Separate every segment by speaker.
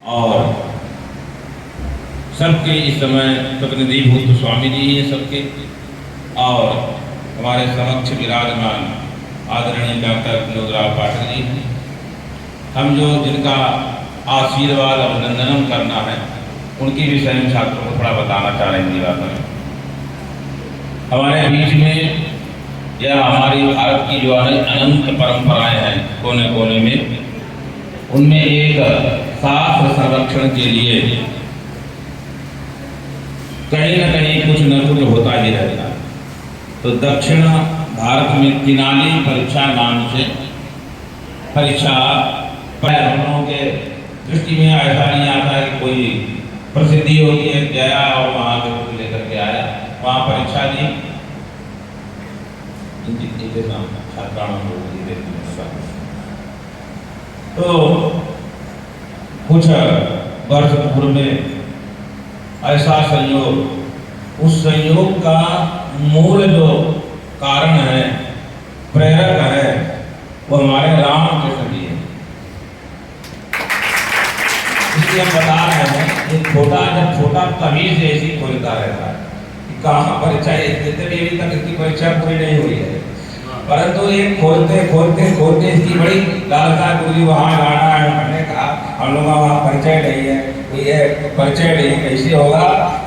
Speaker 1: और सबके इस समय प्रतिनिधिभूत स्वामी जी हैं सबके, और हमारे समक्ष विराजमान आदरणीय डॉक्टर विनोदराव पाठक जी हैं। हम जो जिनका आशीर्वाद अभिनंदन करना है उनके विषय में छात्रों को थोड़ा बताना चाह रहे हैं। बात में हमारे बीच में यह हमारी भारत की जो अनंत परंपराएं हैं कोने कोने में, उनमें एक शास्त्र संरक्षण के लिए कहीं न कहीं कुछ न कुछ होता ही रहता है। तो दक्षिण भारत में तिनाली परीक्षा नाम से परीक्षा हम लोगों के दृष्टि में ऐसा नहीं आता है कि कोई प्रसिद्धि होती है, गया और वहाँ के लेकर के आया, वहाँ परीक्षा दी, तो कुछ वर्ष पूर्व में ऐसा संयोग, उस संयोग का मूल जो कारण है, प्रेरक है, वो हमारे रामकृष्ण जी हैं। इसलिए हम बता रहे हैं एक छोटा तभी से ऐसी खोलता रहता है कि कहाँ परीक्षा देते भी अभी तक इसकी परीक्षा पूरी नहीं हुई है, परंतु ये खोलते इसकी बड़ी लालसा पूरी वहाँ जाना है। मैंने कहा हम लोग वहाँ परिचय नहीं है, ये परिचय नहीं कैसे होगा,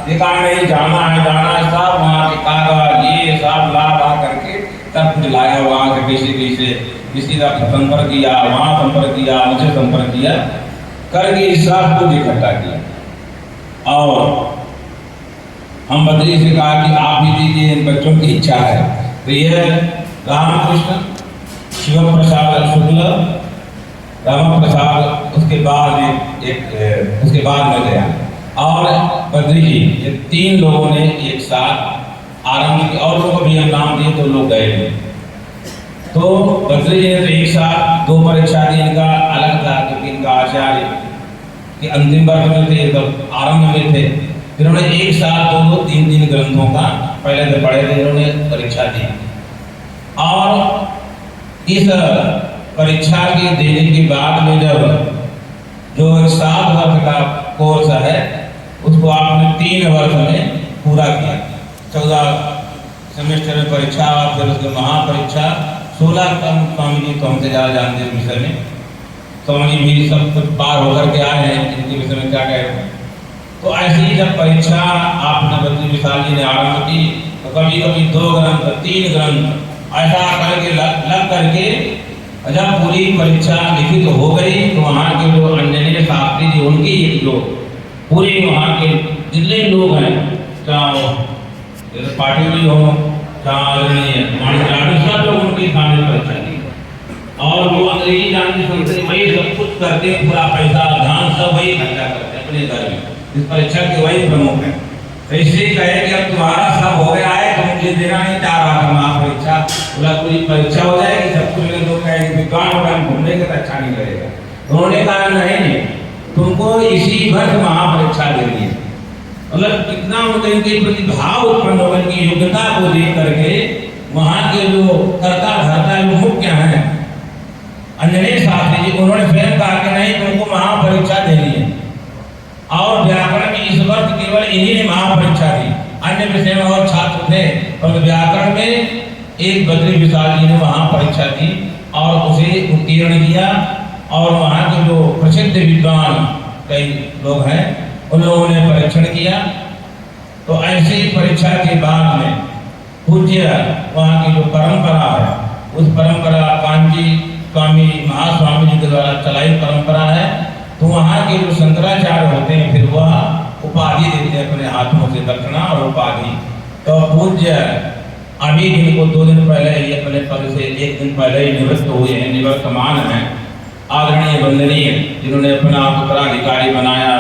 Speaker 1: निकाल नहीं जाना है सब वहाँ के कागज ये सब ला करके तब कुछ लाया वहाँ से कैसे किसी का संपर्क किया, वहाँ संपर्क किया, मुझे संपर्क किया करके सब कुछ इकट्ठा किया। और हम बद्री से कहा कि आप भी दीजिए, इन बच्चों की इच्छा है। तो यह रामकृष्ण शिव प्रसाद शुक्ल, राम प्रसाद, उसके बाद उसके बाद में गया और बद्री जी, ये तीन लोगों ने एक साथ आरंभ किया। और लोगों को भी हम नाम दिए तो लोग गए। तो बद्री जी ने तो एक साथ दो परीक्षा दी, इनका अलग था क्योंकि इनका आचार्य के अंतिम वर्ष में थे, तब आरंभ में थे। फिर उन्होंने एक साथ दो तीन ग्रंथों का पहले से पढ़े थे, इन्होंने परीक्षा दी। और इस परीक्षा के देने के बाद में जब जो 7 वर्ष का कोर्स है उसको आपने 3 वर्ष में पूरा किया। 14 सेमेस्टर में परीक्षा, फिर उसके महापरीक्षा, 16 कम स्वामी जी तो हमसे ज़्यादा जानते हैं विषय में, स्वामी जी भी सब कुछ पार होकर के आए हैं, इनके विषय में क्या कह रहे हैं। तो ऐसे ही जब परीक्षा आपने बद्री विशाल जी ने आरंभ की तो कभी 2 ग्रंथ 3 ग्रंथ ऐसा करके लग करके जब पूरी परीक्षा लिखित हो गई तो वहाँ के जो अंजनी शास्त्री जी, उनकी जो पूरे वहाँ के जितने लोग हैं, चाहे पाटिल जी हो, चाहे सब लोग उनके सामने परीक्षा दी। और वो अंग्रेजी जानते सुनते वही सब कुछ करते, पूरा पैसा ध्यान सब वही खर्चा करते अपने घर में। इस परीक्षा के वही प्रमुख है। तो इसलिए कहे कि अब तुम्हारा सब हो गया है, तुम मुझे देना नहीं चाह रहा था महापरीक्षा, बोला पूरी परीक्षा हो जाएगी, सब कुछ लोग कहेंगे विद्वान घूमने का अच्छा नहीं लगेगा। उन्होंने कहा नहीं, तुमको इसी वर्ष महापरीक्षा देनी है। मतलब कितना उनके प्रति भाव उत्पन्न होगा, उनकी योग्यता को देख करके वहाँ के जो कर्ता धर्ता जो मुख्य हैं अंजनी शास्त्री जी, उन्होंने स्वयं कहा कि नहीं, तुमको महापरीक्षा देनी है। और व्याकरण में इस वर्ष केवल इन्हीं ने महापरीक्षा दी, अन्य विषय में और छात्र थे, और व्याकरण में एक बद्री विशाल जी ने वहाँ परीक्षा दी और उसे उत्तीर्ण किया। और वहाँ के जो प्रसिद्ध विद्वान कई लोग हैं उन लोगों ने परीक्षण किया। तो ऐसे ही परीक्षा के बाद में पूज्य वहाँ की जो परंपरा है, उस परंपरा कांची स्वामी महास्वामी जी के द्वारा चलाई परंपरा है। तो वहाँ के जो शंकराचार्य होते हैं फिर वह उपाधि देते हैं अपने हाथों से, दक्षिणा और उपाधि। तो पूज्य अभी जिनको 2 दिन पहले ये अपने पद से 1 दिन पहले ही निवृत्त हुए हैं, निवर्तमान हैं, आदरणीय वंदनीय, जिन्होंने अपना उत्तराधिकारी बनाया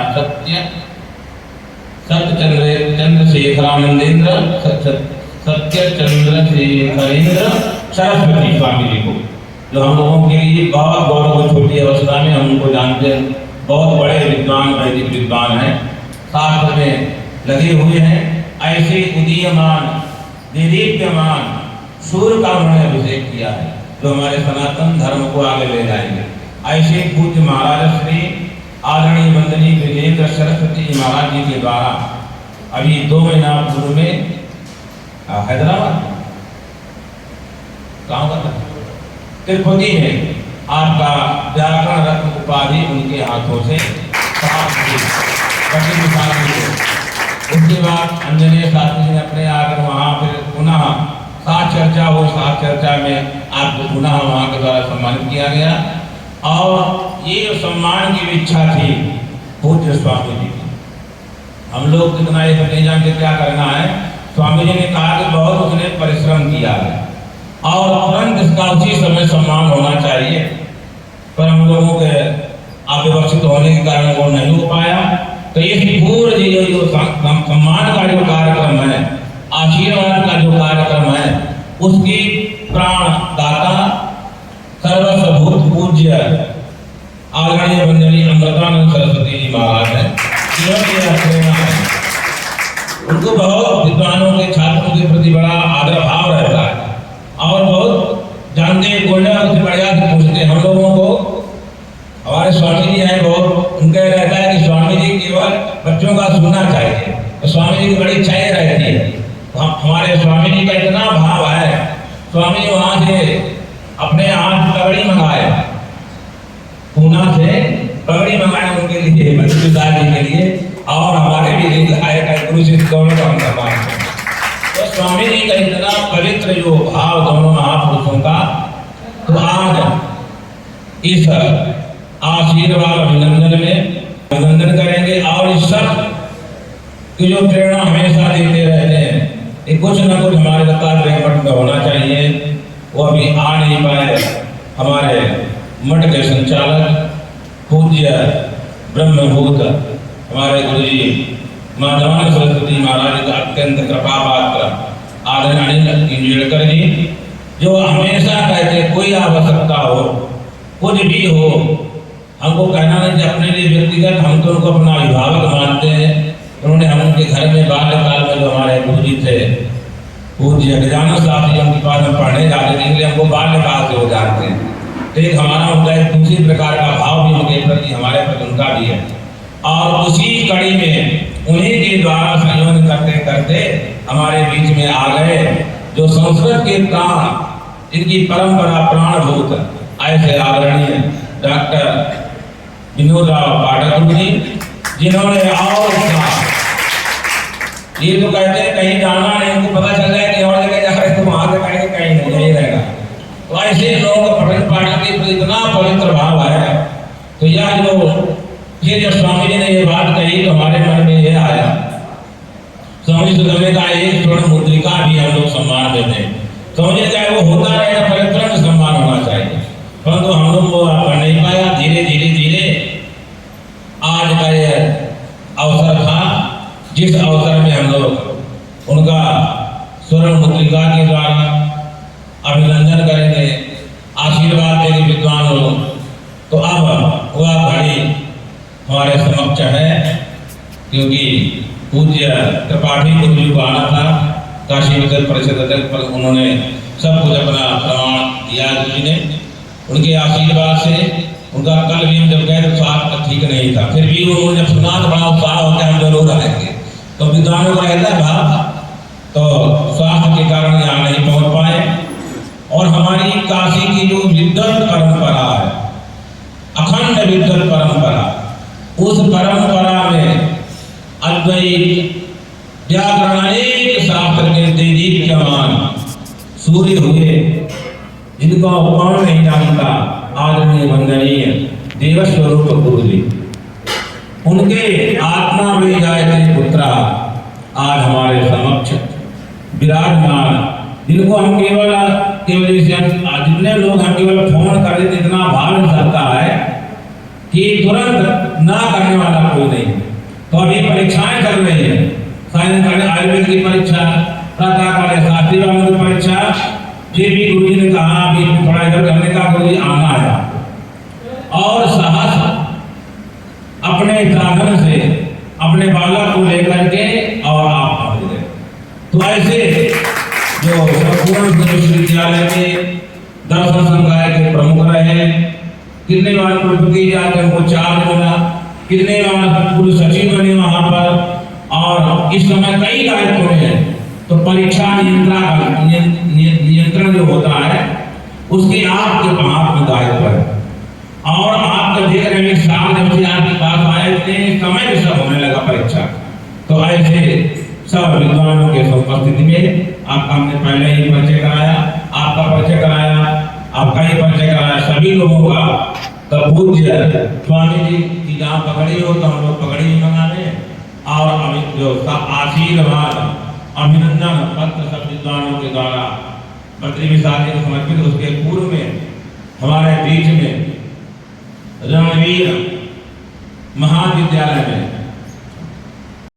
Speaker 1: चंद्रशेखरानंदेंद्र सत्यचंद्रशेखरेंद्र सरस्वती स्वामी जी को, जो हम लोगों के लिए बहुत गौरव, छोटी अवस्था में हम उनको जानते हैं, बहुत बड़े विद्वान, वैदिक विद्वान हैं, शास्त्र में लगे हुए हैं। ऐसे उदीयमान देदीप्यमान सूर्य का उन्होंने अभिषेक किया है, जो हमारे सनातन धर्म को आगे ले जाएंगे। ऐसे पूज्य महाराज श्री आदरणीय वंदनीय विजेंद्र सरस्वती महाराज जी के द्वारा अभी 2 महीना पूर्व में हैदराबाद गाँव का तिरुपति में आपका व्याकरण रत्न उपाधि उनके हाथों से प्राप्त हुई। उसके बाद अंजनेय शास्त्री जी ने अपने आकर वहाँ फिर पुनः साथ चर्चा हो, साथ चर्चा में आपको पुनः वहाँ के द्वारा सम्मानित किया गया। और ये सम्मान की इच्छा थी पूज्य स्वामी जी की। हम लोग कितना ये नहीं जानते क्या करना है। स्वामी जी ने कहा कि बहुत उसने परिश्रम किया है और तुरंत इसका उसी समय सम्मान होना चाहिए, पर हम लोगों के अव्यवस्थित होने के कारण वो नहीं हो पाया। तो इस पूर्ण जो सम्मान का जो कार्यक्रम है, आशीर्वाद का जो कार्यक्रम है, उसकी प्राण दाता सर्वस्वभूत पूज्य आदरणीय वंदनीय अमृतानंद सरस्वती जी महाराज है। उनको बहुत विद्वानों के छात्रों के प्रति बड़ा आदर भाव रहता है और बहुत जानते उनसे बढ़िया से पूछते हम लोगों को। हमारे स्वामी जी हैं, बहुत उनका रहता है कि स्वामी जी केवल बच्चों का सुनना चाहिए, तो स्वामी जी की बड़ी इच्छा रहती है। हमारे स्वामी जी का इतना भाव है, स्वामी जी वहां से अपने हाथ पगड़ी मंगाए, पूना से पगड़ी मंगाए उनके लिए, बच्चेदार जी के लिए, और हमारे भी गुरु जी दोनों का सम्मान। तो स्वामी जी का इतना पवित्र जो भाव दोनों महापुरुषों का, तो आज इस आशीर्वाद अभिनंदन में अभिनंदन करेंगे और इस सब की जो प्रेरणा हमेशा देते रहते हैं कि कुछ न कुछ हमारे दत्तात्रेय मठ में होना चाहिए। वो अभी आ नहीं पाए। हमारे मठ के संचालक पूज्य ब्रह्मभूत हमारे गुरु जी माधवानंद सरस्वती महाराज का अत्यंत कृपा पात्र आदरणीय इंजेड़कर जी, जो हमेशा कहते कोई आवश्यकता हो, कुछ भी हो, हमको कहना नहीं अपने लिए व्यक्तिगत, हम तो उनको अपना अभिभावक मानते हैं। उन्होंने हम उनके घर में बाल्यकाल में जो हमारे गुरु जी थे पूज्य गजानन शास्त्री जी, उनके पास हम पढ़ने जाते थे, इसलिए हमको बाल्यकाल से हो जाते हैं। तो एक हमारा उनका एक दूसरी प्रकार का भाव भी उनके प्रति, हमारे प्रति उनका भी है। और उसी कड़ी में उन्हीं के द्वारा संयोजन करते करते हमारे बीच में आ गए जो संस्कृत के प्राण, इनकी परंपरा प्राणभूत ऐसे आदरणीय डॉक्टर विनोद राव पाठक जी, जिन्होंने और ये तो कहते हैं कहीं जाना नहीं, उनको पता चल जाए कि और जगह जा रहे तो वहां से कहेंगे कहीं नहीं रहेगा। तो ऐसे लोगों का पठन पाठन के प्रति इतना पवित्र भाव है। तो यह जो स्वामी जी ने ये बात कही तो हमारे मन में ये आया, स्वामी सुधरने का एक स्वर्ण मुद्रिका भी हम लोग सम्मान देते हैं। स्वामी जी चाहे वो होता रहेगा, परिक्रम सम्मान होना चाहिए, परंतु हम लोग वो कर नहीं पाया। धीरे धीरे धीरे आज का ये अवसर था, जिस अवसर में हम लोग उनका स्वर्ण मुद्रिका के द्वारा अभिनंदन करेंगे, आशीर्वाद देंगे विद्वान लोग। तो अब वह घड़ी हमारे समक्ष है, क्योंकि पूज्य त्रिपाठी गुरु जी को आना था काशी विद्वत परिषद अध्यक्ष पर, उन्होंने सब कुछ अपना प्रमाण दिया गुरु जी ने। उनके आशीर्वाद से उनका कल भी जब गए तो स्वास्थ्य ठीक नहीं था, फिर भी उन्होंने जब सुना तो बड़ा उत्साह होकर हम जरूर आएंगे। तो विद्वानों को रहता है भाव, तो स्वास्थ्य के कारण यहाँ नहीं पहुंच पाए। और हमारी काशी की जो विद्वत परंपरा है, अखंड विद्वत परंपरा, उस परंपरा में अद्वैत व्याकरण अनेक शास्त्र के दीप्यमान सूर्य हुए, जिनको कौन नहीं जानता, आदरणीय वंदनीय देवस्वरूप गुरु जी, उनके आत्मा में जायते पुत्रा आज हमारे समक्ष विराजमान, जिनको हम केवल जितने लोग हम केवल फोन कर देते, इतना भाव सकता है कि तुरंत ना करने वाला कोई नहीं। तो अभी परीक्षाएं चल रही है, साइंस आयुर्वेद की परीक्षा, प्रातःकाल शास्त्री वालों की परीक्षा। फिर भी गुरु जी ने कहा अभी थोड़ा इधर करने का, गुरु जी आना है और साहस अपने साधन से अपने बालक को लेकर के और आप पहुंच गए। तो ऐसे जो संपूर्ण विश्वविद्यालय के दर्शन संकाय के प्रमुख रहे, कितने बार पृथ्वी जाकर उनको चार्ज मिला, कितने बार कुल सचिव बने वहां पर, और इस समय कई दायित्व में है। तो परीक्षा नियंत्रण जो होता है उसके आपके हाथ में दायित्व है। और आपका देख रहे हैं साल जब से आपके पास आए थे समय भी सब होने लगा परीक्षा। तो ऐसे सब विद्वानों के उपस्थिति में आपका हमने पहले ही परिचय कराया, आपका परिचय कराया, आपका ही परिचय कराया सभी लोगों का। तब पूज्य स्वामी जी की जहाँ पकड़ी हो तो हम लोग पकड़ी ही मंगाने, और जो आशीर्वाद अभिनंदन पत्र सब विद्वानों के द्वारा मंत्री विशाल जी को समर्पित। उसके पूर्व में हमारे बीच में रणवीर महाविद्यालय में